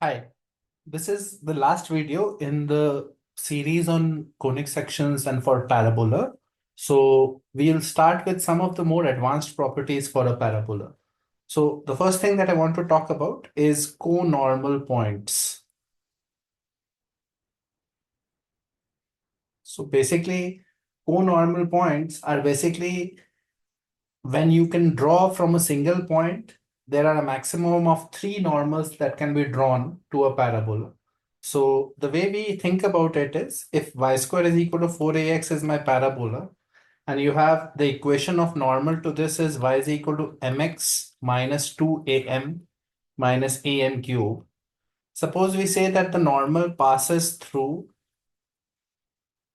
Hi, this is the last video in the series on conic sections and for parabola. So we'll start with some of the more advanced properties for a parabola. So the first thing that I want to talk about is conormal points. So basically, conormal points are basically when you can draw from a single point, there are a maximum of three normals that can be drawn to a parabola. So the way we think about it is if y square is equal to 4ax is my parabola, and you have the equation of normal to this is y is equal to mx minus 2am minus am cube. Suppose we say that the normal passes through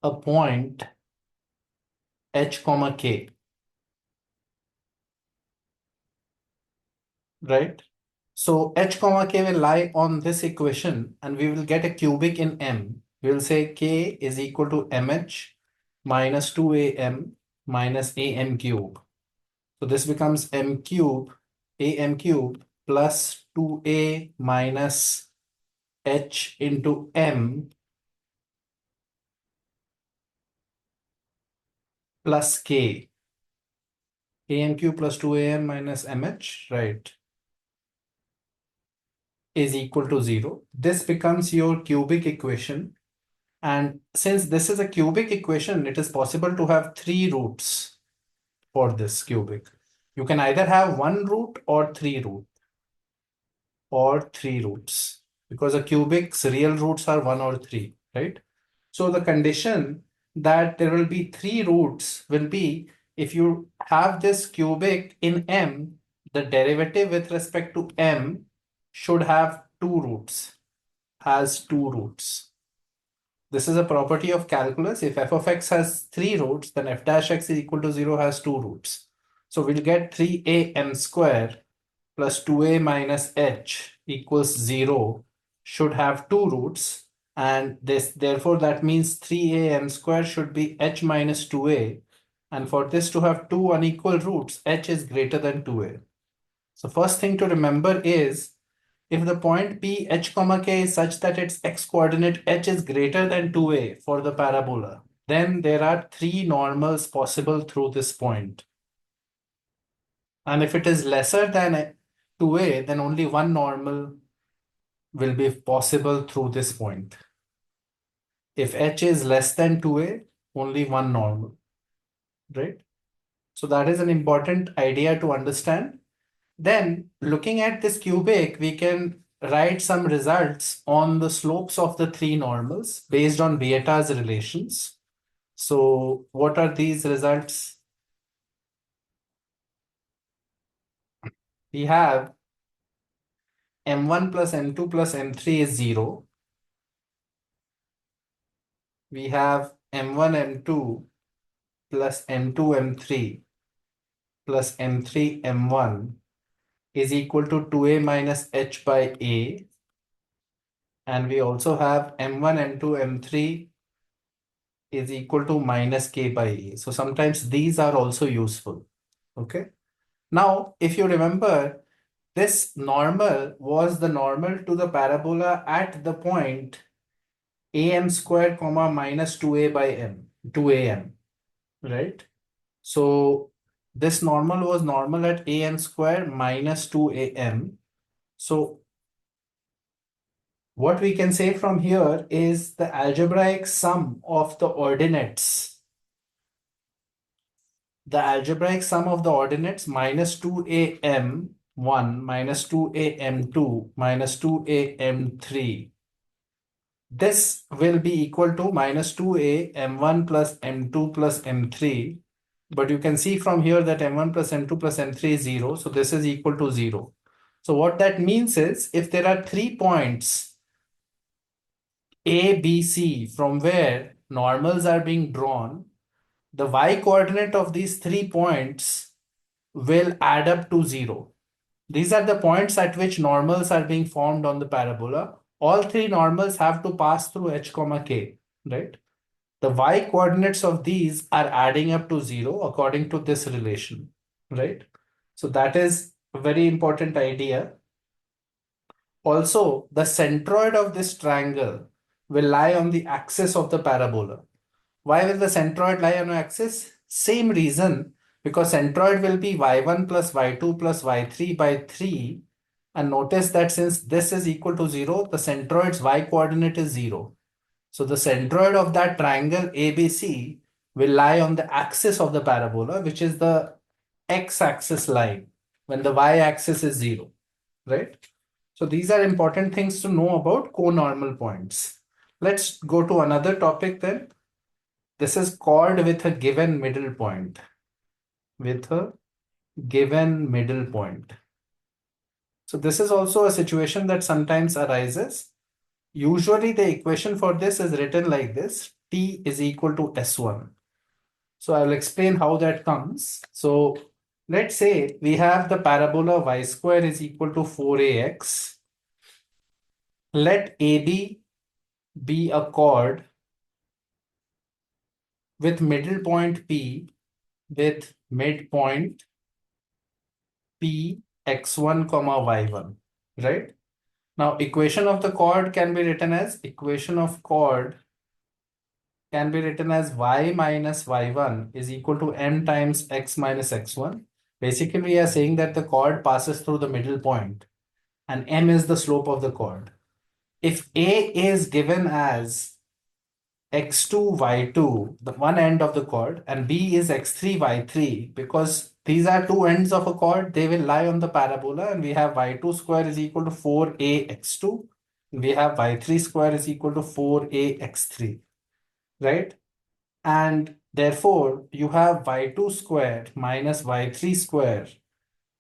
a point h comma k, right? So h comma k will lie on this equation and we will get a cubic in m. We will say k is equal to mh minus 2am minus am cube. So this becomes m cube, am cube plus 2a minus h into m plus k. Am cube plus 2am minus mh, right, is equal to 0. This becomes your cubic equation. And since this is a cubic equation, it is possible to have three roots for this cubic. You can either have one root or three roots because a cubic's real roots are one or three, right? So the condition that there will be three roots will be if you have this cubic in m, the derivative with respect to m should have has two roots. This is a property of calculus. If f of x has three roots, then f dash x is equal to 0 has two roots. So we'll get 3am square plus 2a minus h equals 0 should have two roots. And this therefore that means 3am square should be h minus 2a. And for this to have two unequal roots, h is greater than 2a. So first thing to remember is if the point P h comma k is such that its x coordinate h is greater than 2a for the parabola, then there are three normals possible through this point. And if it is lesser than 2a, then only one normal will be possible through this point. If h is less than 2a, only one normal, right? So that is an important idea to understand. Then looking at this cubic, we can write some results on the slopes of the three normals based on Vieta's relations. So what are these results? We have m1 plus m2 plus m3 is 0. We have m1 m2 plus m2 m3 plus m3 m1 is equal to 2a minus h by a. And we also have m1 m2 m3 is equal to minus k by a. So sometimes these are also useful. Okay. Now, if you remember, this normal was the normal to the parabola at the point am square comma minus 2a by m, 2am, right? So this normal was normal at am square minus 2am. So what we can say from here is the algebraic sum of the ordinates minus 2am1 minus 2am2 minus 2am3. This will be equal to minus 2am1 plus m2 plus m3. But you can see from here that m1 plus m2 plus m3 is 0. So this is equal to 0. So what that means is if there are 3 points A, B, C from where normals are being drawn, the y coordinate of these 3 points will add up to 0. These are the points at which normals are being formed on the parabola. All three normals have to pass through h comma k, right? The y coordinates of these are adding up to 0 according to this relation, right? So that is a very important idea. Also, the centroid of this triangle will lie on the axis of the parabola. Why will the centroid lie on the axis? Same reason, because centroid will be y1 plus y2 plus y3 by 3. And notice that since this is equal to 0, the centroid's y coordinate is 0. So the centroid of that triangle ABC will lie on the axis of the parabola, which is the x-axis line when the y-axis is 0, right? So these are important things to know about conormal points. Let's go to another topic then. This is chord with a given middle point. With a given middle point. So this is also a situation that sometimes arises. Usually the equation for this is written like this. T is equal to S1. So I'll explain how that comes. So let's say we have the parabola y square is equal to 4ax. Let AB be a chord with middle point P with midpoint P x1 comma y1, right? Now equation of the chord can be written as y minus y1 is equal to m times x minus x1. Basically, we are saying that the chord passes through the middle point and m is the slope of the chord. If A is given as x2, y2, the one end of the chord, and B is x3, y3, because these are two ends of a chord, they will lie on the parabola, and we have y2 square is equal to 4a x2. We have y3 square is equal to 4a x3, right? And therefore, you have y2 square minus y3 square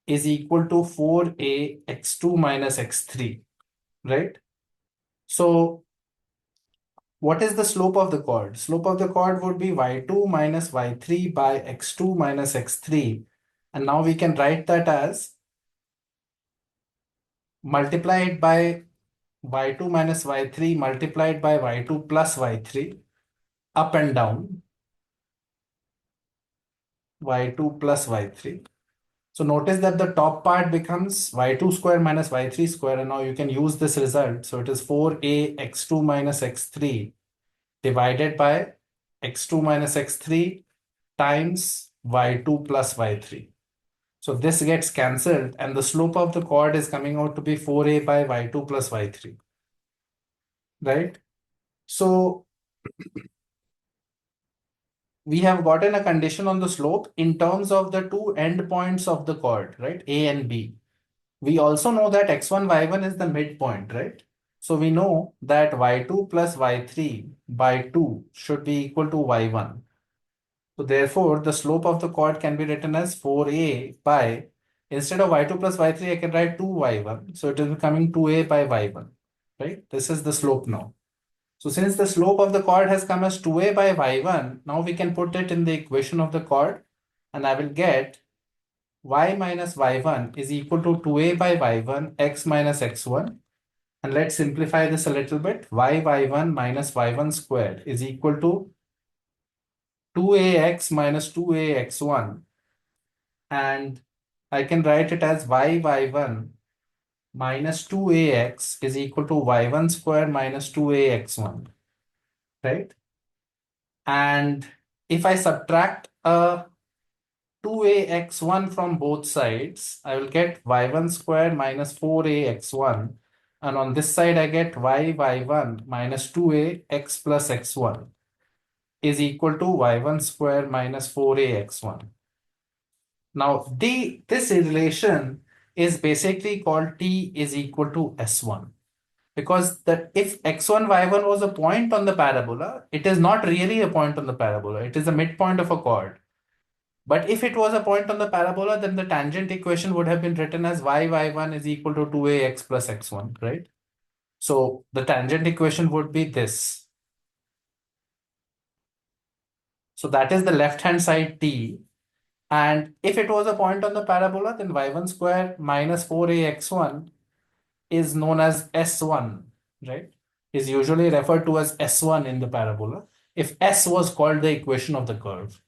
is equal to 4a x2 minus x3, right? So what is the slope of the chord? Slope of the chord would be y2 minus y3 by x2 minus x3. And now we can write that as multiplied by y2 minus y3 multiplied by y2 plus y3 up and down y2 plus y3. So notice that the top part becomes y2 square minus y3 square, and now you can use this result. So it is 4a x2 minus x3 divided by x2 minus x3 times y2 plus y3. So this gets cancelled and the slope of the chord is coming out to be 4a by y2 plus y3, right? So we have gotten a condition on the slope in terms of the two endpoints of the chord, right? A and B. We also know that x1, y1 is the midpoint, right? So we know that y2 plus y3 by 2 should be equal to y1. So therefore, the slope of the chord can be written as 4a by, instead of y2 plus y3, I can write 2y1. So it is becoming 2a by y1, right? This is the slope now. So since the slope of the chord has come as 2a by y1, now we can put it in the equation of the chord, and I will get y minus y1 is equal to 2a by y1 x minus x1. And let's simplify this a little bit. Y1 minus y1 squared is equal to 2ax minus 2ax1, and I can write it as y1 minus 2ax is equal to y1 square minus 2ax1, right? And if I subtract a 2ax1 from both sides, I will get y1 square minus 4ax1, and on this side I get y1 minus 2ax plus x1 is equal to y1 square minus 4ax1. Now, this relation is basically called T is equal to S1, because that if x1, y1 was a point on the parabola, it is not really a point on the parabola. It is a midpoint of a chord. But if it was a point on the parabola, then the tangent equation would have been written as y1 is equal to 2ax plus x1, right? So the tangent equation would be this. So that is the left-hand side T. And if it was a point on the parabola, then y1 square minus 4ax1 is known as S1, right? Is usually referred to as S1 in the parabola if S was called the equation of the curve.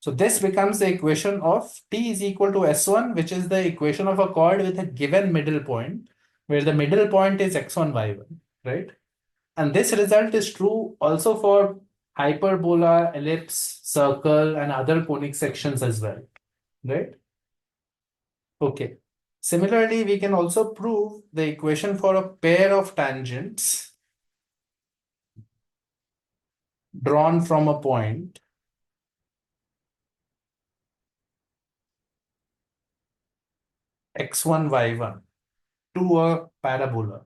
So this becomes the equation of T is equal to S1, which is the equation of a chord with a given middle point. where the middle point is x1, y1, right? And this result is true also for hyperbola, ellipse, circle, and other conic sections as well, right? Okay. Similarly, we can also prove the equation for a pair of tangents drawn from a point x1, y1 to a parabola.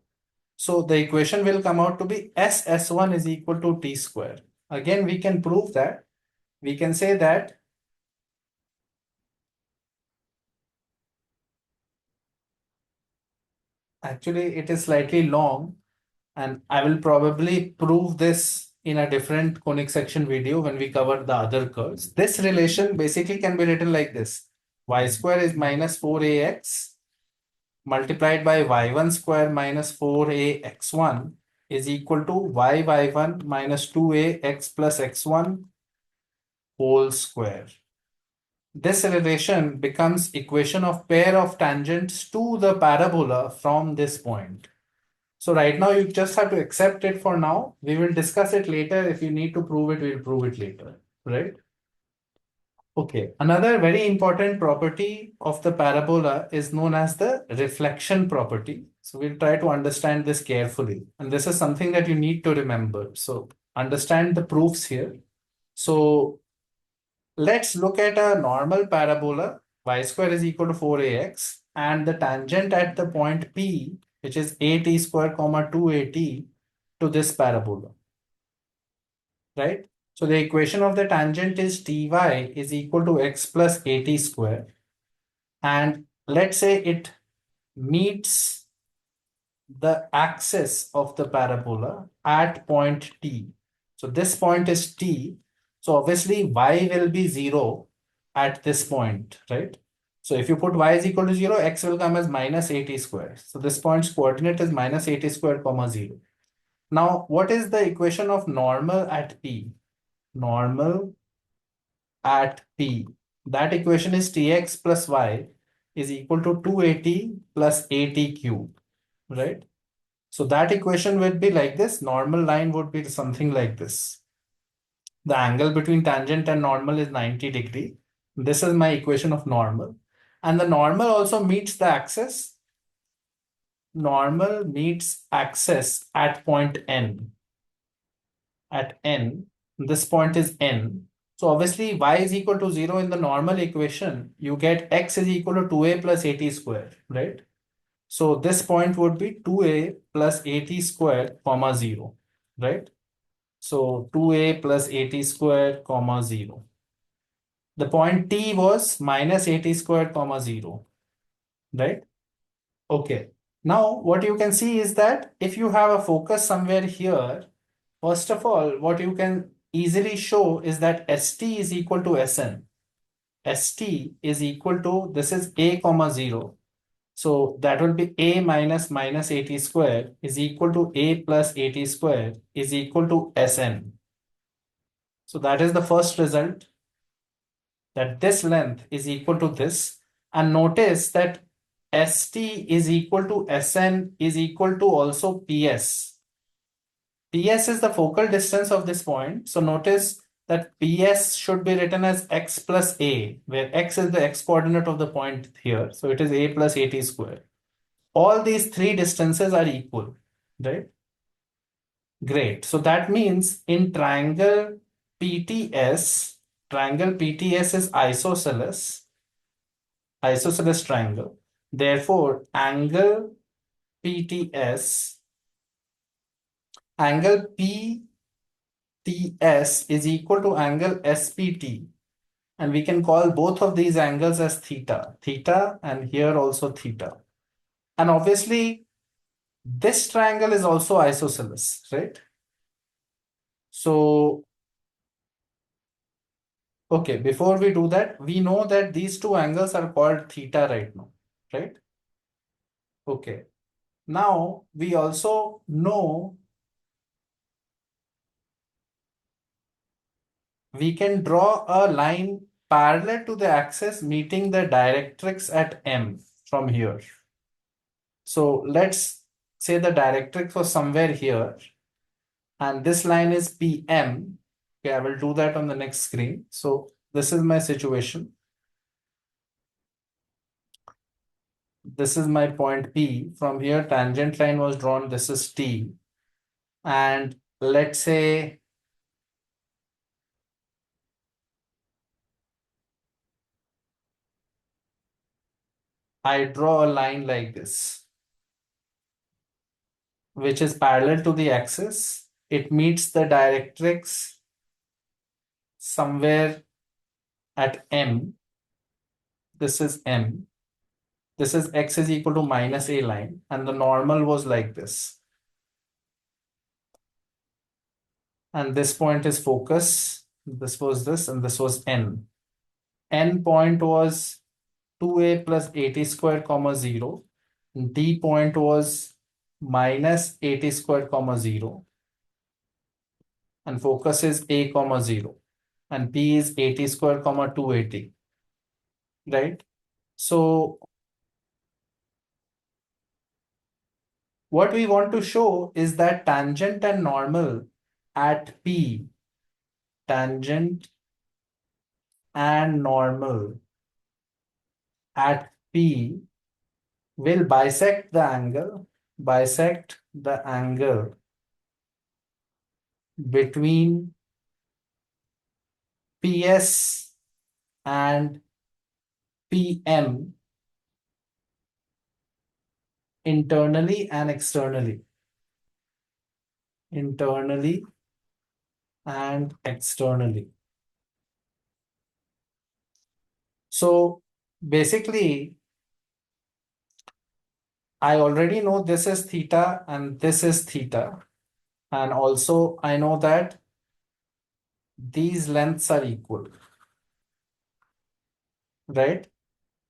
So the equation will come out to be S1 is equal to t square. Again, we can prove that. We can say that actually it is slightly long, and I will probably prove this in a different conic section video when we cover the other curves. This relation basically can be written like this. Y square is minus 4ax multiplied by y1 square minus 4ax1 is equal to y1 minus 2ax plus x1 whole square. This relation becomes equation of pair of tangents to the parabola from this point. So right now you just have to accept it for now. We will discuss it later. If you need to prove it, we'll prove it later, right? Okay, another very important property of the parabola is known as the reflection property. So we'll try to understand this carefully. And this is something that you need to remember. So understand the proofs here. So let's look at a normal parabola. Y square is equal to 4ax, and the tangent at the point P, which is at square comma 2at to this parabola, right? So the equation of the tangent is ty is equal to x plus at square. And let's say it meets the axis of the parabola at point T. So this point is T. So obviously y will be 0 at this point, right? So if you put y is equal to 0, x will come as minus at square. So this point's coordinate is minus at square comma 0. Now, what is the equation of normal at P? Normal at P. That equation is Tx plus y is equal to 2at plus at cube, right? So that equation would be like this. Normal line would be something like this. The angle between tangent and normal is 90 degree. This is my equation of normal. And the normal also meets the axis. Normal meets axis at point N. At N, this point is N. So obviously y is equal to 0 in the normal equation. You get x is equal to 2a plus at square, right? So this point would be 2a plus at square comma 0, right? So 2a plus at square comma 0. The point T was minus at square comma 0, right? Okay. Now what you can see is that if you have a focus somewhere here, first of all, what you can easily show is that ST is equal to SN. ST is equal to, this is a comma 0. So that will be a minus minus at square is equal to a plus at square is equal to Sn. So that is the first result, that this length is equal to this. And notice that St is equal to Sn is equal to also Ps. Ps is the focal distance of this point. So notice that Ps should be written as x plus a, where x is the x coordinate of the point here. So it is a plus at square. All these three distances are equal, right? Great. So that means in triangle PTS is isosceles triangle. Therefore, angle PTS, angle PTS is equal to angle SPT. And we can call both of these angles as theta, and here also theta. And obviously, this triangle is also isosceles, right? So, okay, before we do that, we know that these two angles are called theta right now, right? Okay. Now, we also know we can draw a line parallel to the axis meeting the directrix at M from here. So let's say the directrix was somewhere here, and this line is PM. Okay, I will do that on the next screen. So this is my situation. This is my point P. From here, tangent line was drawn. This is T. And let's say I draw a line like this, which is parallel to the axis. It meets the directrix somewhere at M. This is M. This is x is equal to minus a line, and the normal was like this. And this point is focus. This was this, and this was N. N point was 2a plus 80 squared comma 0. D point was minus 80 squared comma 0. And focus is a comma 0. And P is 80 squared comma 280. Right? So what we want to show is that tangent and normal at P, tangent and normal at P will bisect the angle between PS and PM internally and externally. Internally and externally. So basically, I already know this is theta and this is theta. And also I know that these lengths are equal, right?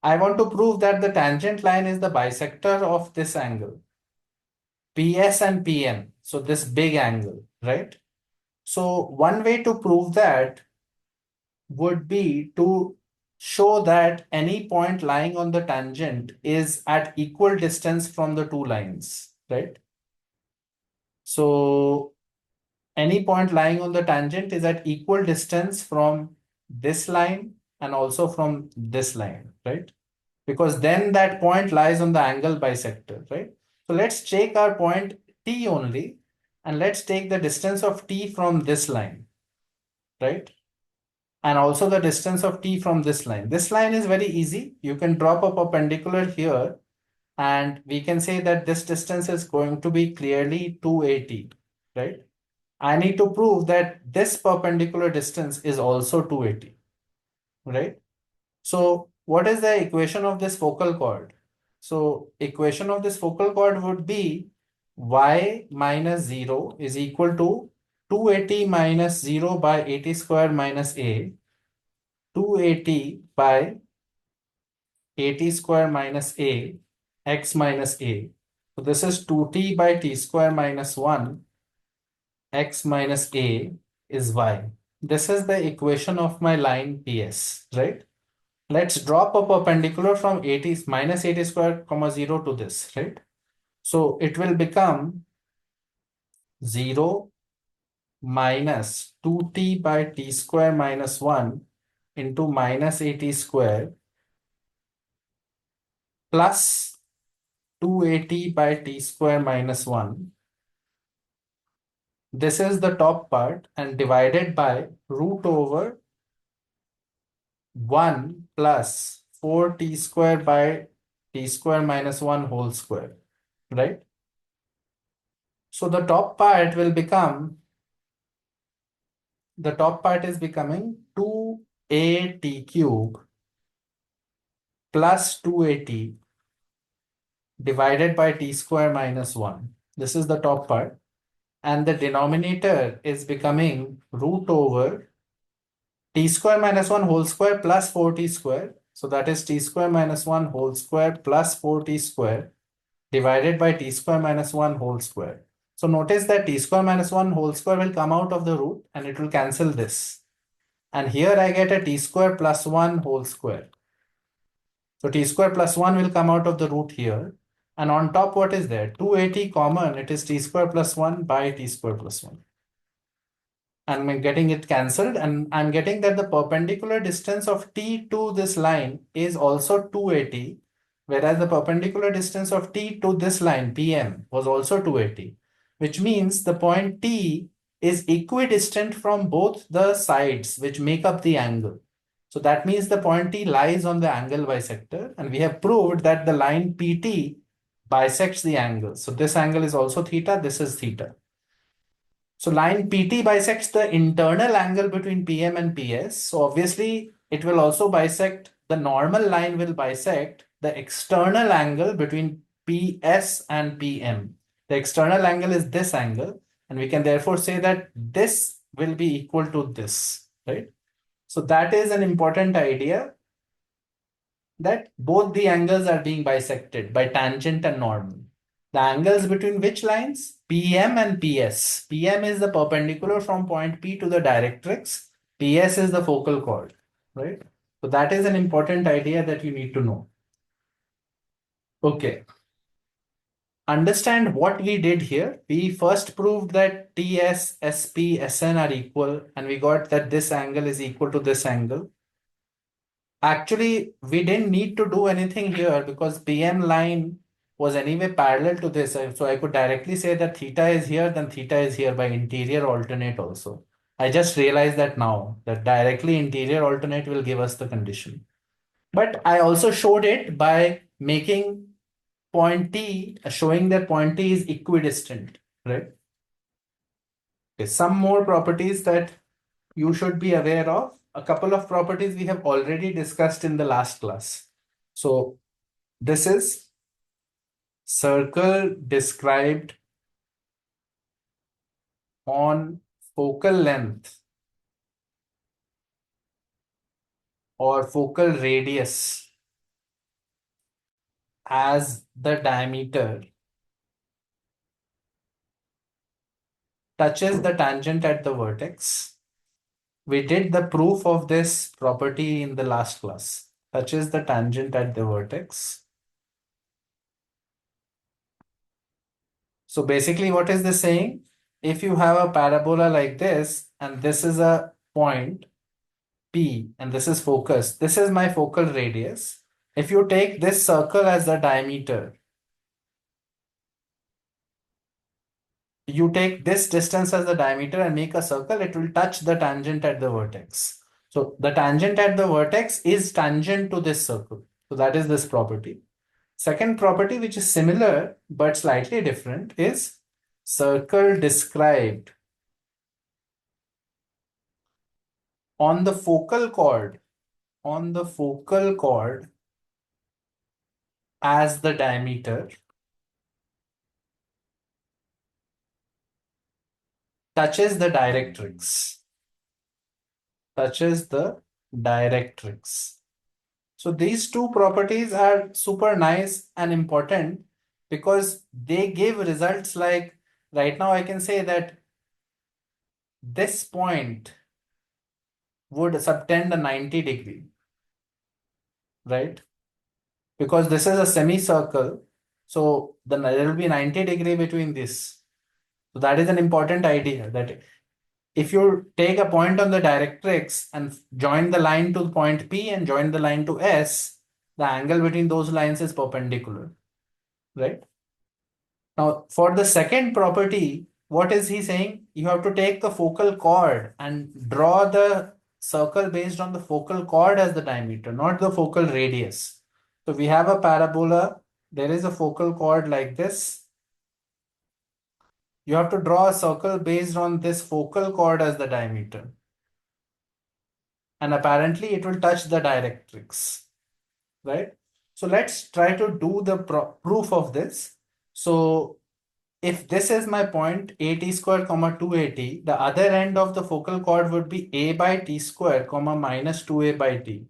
I want to prove that the tangent line is the bisector of this angle, PS and PM. So this big angle, right? So one way to prove that would be to show that any point lying on the tangent is at equal distance from the two lines, right? So any point lying on the tangent is at equal distance from this line and also from this line, right? Because then that point lies on the angle bisector, right? So let's take our point T only, and let's take the distance of T from this line, right? And also the distance of T from this line. This line is very easy. You can drop a perpendicular here, and we can say that this distance is going to be clearly 280, right? I need to prove that this perpendicular distance is also 280, right? So what is the equation of this focal chord? So equation of this focal chord would be y minus 0 is equal to 280 minus 0 by 80 square minus a, 280 by 80 square minus a, x minus a. So this is 2t by t square minus 1, x minus a is y. This is the equation of my line PS, right? Let's drop a perpendicular from 80 minus 80 square comma 0 to this, right? So it will become 0 minus 2t by t square minus 1 into minus 80 square plus 280 by t square minus 1. This is the top part, and divided by root over 1 plus 4t square by t square minus 1 whole square, right? So the top part will become, the top part is becoming 2at cube plus 280 divided by t square minus 1. This is the top part. And the denominator is becoming root over t square minus 1 whole square plus 4t square. So that is t square minus 1 whole square plus 4t square divided by t square minus 1 whole square. So notice that t square minus 1 whole square will come out of the root and it will cancel this. And here I get a t square plus 1 whole square. So t square plus 1 will come out of the root here. And on top, what is there? 280 common, it is t square plus 1 by t square plus 1. And I'm getting it cancelled, and I'm getting that the perpendicular distance of t to this line is also 280, whereas the perpendicular distance of t to this line, PM, was also 280, which means the point T is equidistant from both the sides which make up the angle. So that means the point T lies on the angle bisector, and we have proved that the line PT bisects the angle. So this angle is also theta, this is theta. So line PT bisects the internal angle between PM and PS. So obviously it will also bisect, the normal line will bisect the external angle between PS and PM. The external angle is this angle, and we can therefore say that this will be equal to this, right? So that is an important idea, that both the angles are being bisected by tangent and normal. The angles between which lines? PM and PS. PM is the perpendicular from point P to the directrix. PS is the focal chord, right? So that is an important idea that you need to know. Okay. Understand what we did here. We first proved that TS, SP, SN are equal, and we got that this angle is equal to this angle. Actually, we didn't need to do anything here because PM line was anyway parallel to this. So I could directly say that theta is here, then theta is here by interior alternate also. I just realized that now, that directly interior alternate will give us the condition. But I also showed it by making point T, showing that point T is equidistant, right? Okay, some more properties that you should be aware of. A couple of properties we have already discussed in the last class. So this is circle described on focal length or focal radius as the diameter touches the tangent at the vertex. We did the proof of this property in the last class. Touches the tangent at the vertex. So basically, what is this saying? If you have a parabola like this, and this is a point P, and this is focus, this is my focal radius. If you take this circle as the diameter, you take this distance as the diameter and make a circle, it will touch the tangent at the vertex. So the tangent at the vertex is tangent to this circle. So that is this property. Second property, which is similar but slightly different, is circle described on the focal chord, as the diameter touches the directrix. So these two properties are super nice and important because they give results like, right now I can say that this point would subtend a 90 degree, right? Because this is a semicircle, so then there will be 90 degree between this. So that is an important idea, that if you take a point on the directrix and join the line to point P and join the line to S, the angle between those lines is perpendicular, right? Now, for the second property, what is he saying? You have to take the focal chord and draw the circle based on the focal chord as the diameter, not the focal radius. So we have a parabola, there is a focal chord like this. You have to draw a circle based on this focal chord as the diameter. And apparently it will touch the directrix, right? So let's try to do the proof of this. So if this is my point a t square comma 2at, the other end of the focal chord would be a by t square comma minus 2a by t.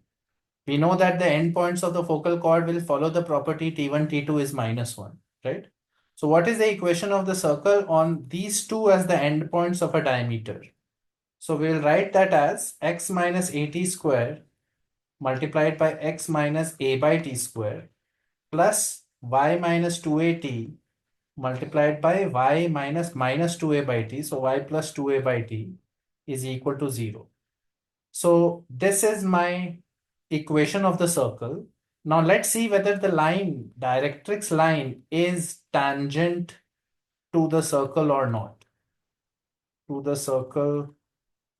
We know that the endpoints of the focal chord will follow the property t1, t2 is minus 1, right? So what is the equation of the circle on these two as the endpoints of a diameter? So we'll write that as x minus at square multiplied by x minus a by t square plus y minus 2at multiplied by y minus 2a by t. So y plus 2a by t is equal to 0. So this is my equation of the circle. Now let's see whether the line, directrix line, is tangent to the circle or not. To the circle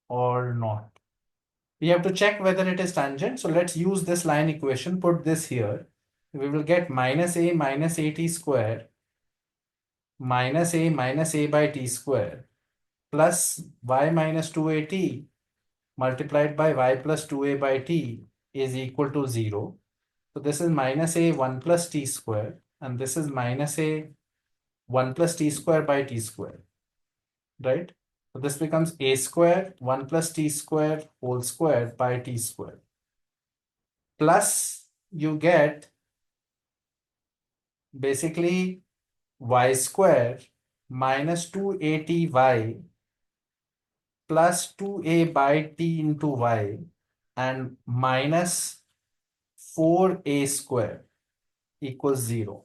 or not. We have to check whether it is tangent. So let's use this line equation, put this here. We will get minus a t square minus a by t square plus y minus 2at multiplied by y plus 2a by t is equal to 0. So this is minus a 1 plus t square and this is minus a 1 plus t square by t square, right? So this becomes a square 1 plus t square whole square by t square. Plus you get basically y square minus 2aty plus 2a by t into y and minus 4a square equals 0.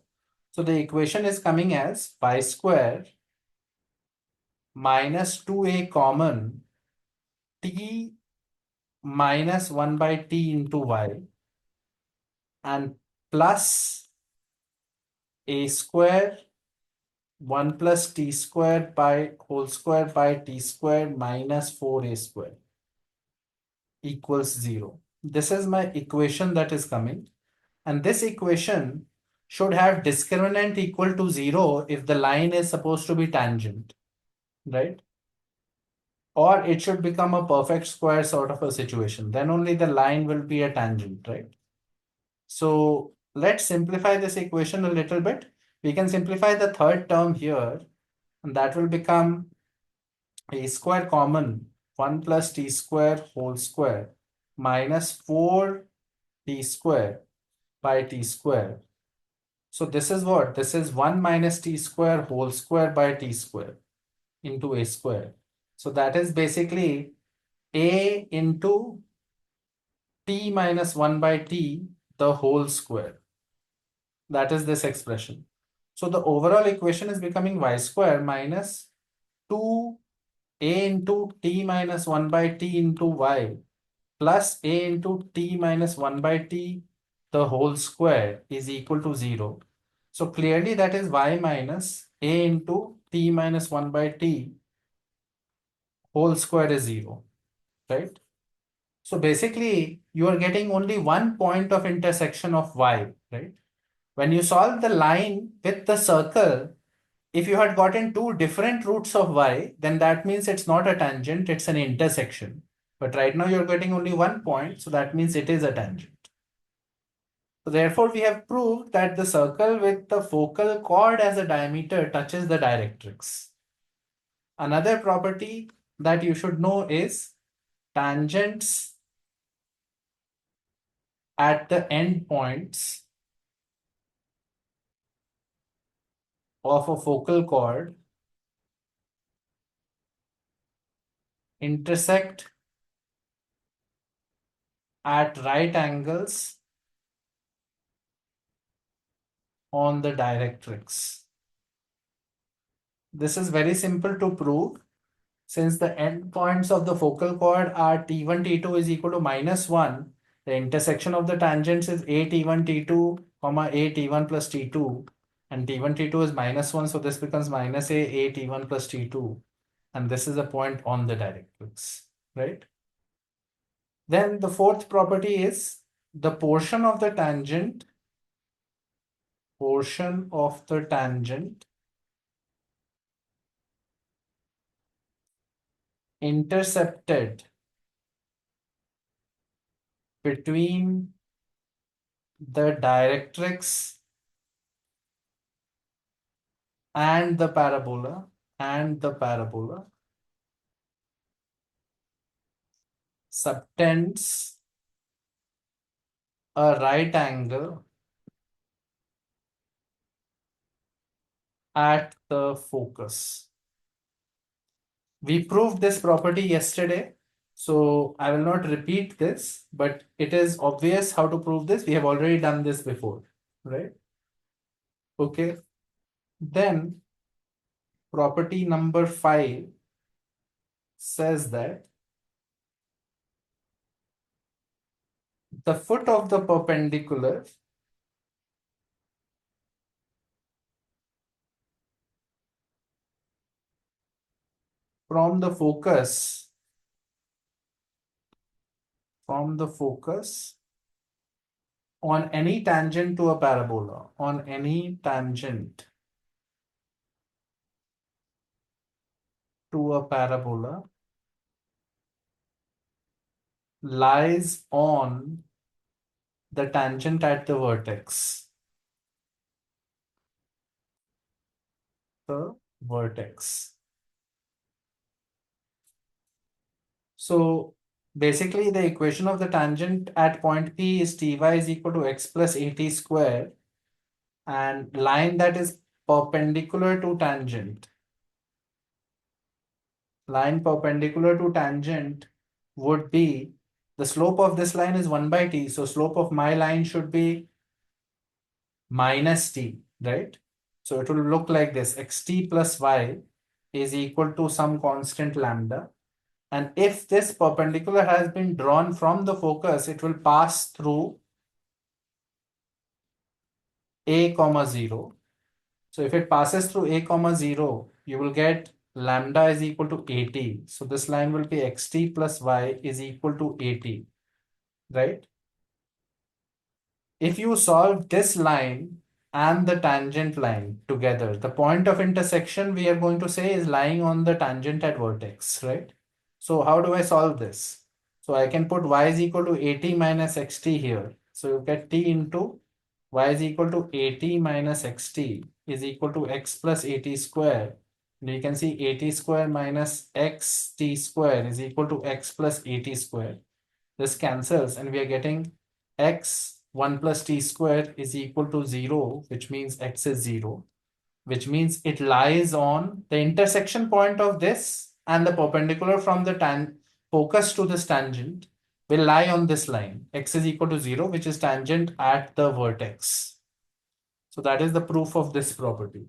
So the equation is coming as y square minus 2a common t minus 1 by t into y and plus a square 1 plus t square by whole square by t square minus 4a square equals 0. This is my equation that is coming. And this equation should have discriminant equal to 0 if the line is supposed to be tangent, right? Or it should become a perfect square sort of a situation. Then only the line will be a tangent, right? So let's simplify this equation a little bit. We can simplify the third term here, and that will become a square common 1 plus t square whole square minus 4 t square by t square. So this is what? This is 1 minus t square whole square by t square into a square. So that is basically a into t minus 1 by t the whole square. That is this expression. So the overall equation is becoming y square minus 2a into t minus 1 by t into y plus a into t minus 1 by t the whole square is equal to 0. So clearly that is y minus a into t minus 1 by t whole square is 0, right? So basically you are getting only one point of intersection of y, right? When you solve the line with the circle, if you had gotten two different roots of y, then that means it's not a tangent, it's an intersection. But right now you're getting only one point, so that means it is a tangent. So therefore, we have proved that the circle with the focal chord as a diameter touches the directrix. Another property that you should know is tangents at the end points of a focal chord intersect at right angles on the directrix. This is very simple to prove since the endpoints of the focal chord are t1, t2 is equal to minus 1. The intersection of the tangents is a t1, t2, comma a t1 plus t2. And t1, t2 is minus 1. So this becomes minus a t1 plus t2. And this is a point on the directrix, right? Then the fourth property is the portion of the tangent intercepted between the directrix and the parabola subtends a right angle at the focus. We proved this property yesterday, so I will not repeat this, but it is obvious how to prove this. We have already done this before, right? Okay. Then property number 5 says that the foot of the perpendicular from the focus on any tangent to a parabola, on any tangent to a parabola, lies on the tangent at the vertex. The vertex. So basically the equation of the tangent at point P is Ty is equal to x plus at square, and line that is perpendicular to tangent. Line perpendicular to tangent would be, the slope of this line is 1 by t. So slope of my line should be minus t, right? So it will look like this: xt plus y is equal to some constant lambda. And if this perpendicular has been drawn from the focus, it will pass through a comma 0. So if it passes through a comma 0, you will get lambda is equal to at. So this line will be xt plus y is equal to at, right? If you solve this line and the tangent line together, the point of intersection we are going to say is lying on the tangent at vertex, right? So how do I solve this? So I can put y is equal to at minus xt here. So you get t into y is equal to at minus xt is equal to x plus at square. And you can see at square minus xt square is equal to x plus at square. This cancels and we are getting x 1 plus t square is equal to 0, which means x is 0, which means it lies on the intersection point of this, and the perpendicular from the focus to this tangent will lie on this line. X is equal to 0, which is tangent at the vertex. So that is the proof of this property.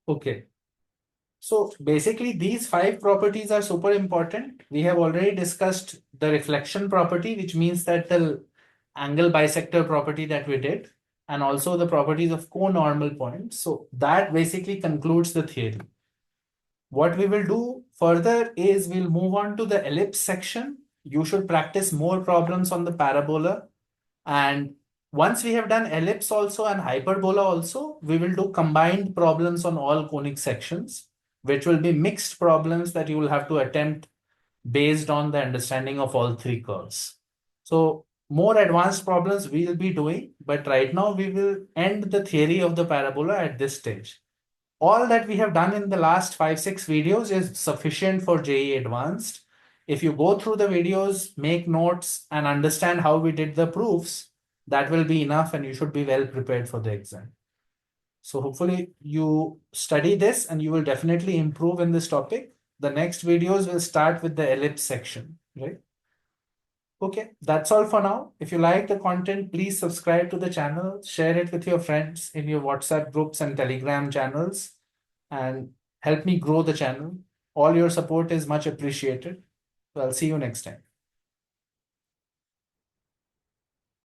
Okay. So basically these 5 properties are super important. We have already discussed the reflection property, which means that the angle bisector property that we did, and also the properties of co-normal points. So that basically concludes the theory. What we will do further is we'll move on to the ellipse section. You should practice more problems on the parabola. And once we have done ellipse also and hyperbola also, we will do combined problems on all conic sections, which will be mixed problems that you will have to attempt based on the understanding of all 3 curves. So more advanced problems we will be doing, but right now we will end the theory of the parabola at this stage. All that we have done in the last 5-6 videos is sufficient for JEE Advanced. If you go through the videos, make notes, and understand how we did the proofs, that will be enough and you should be well prepared for the exam. So hopefully you study this and you will definitely improve in this topic. The next videos will start with the ellipse section, right? Okay, that's all for now. If you like the content, please subscribe to the channel, share it with your friends in your WhatsApp groups and Telegram channels, and help me grow the channel. All your support is much appreciated. So I'll see you next time.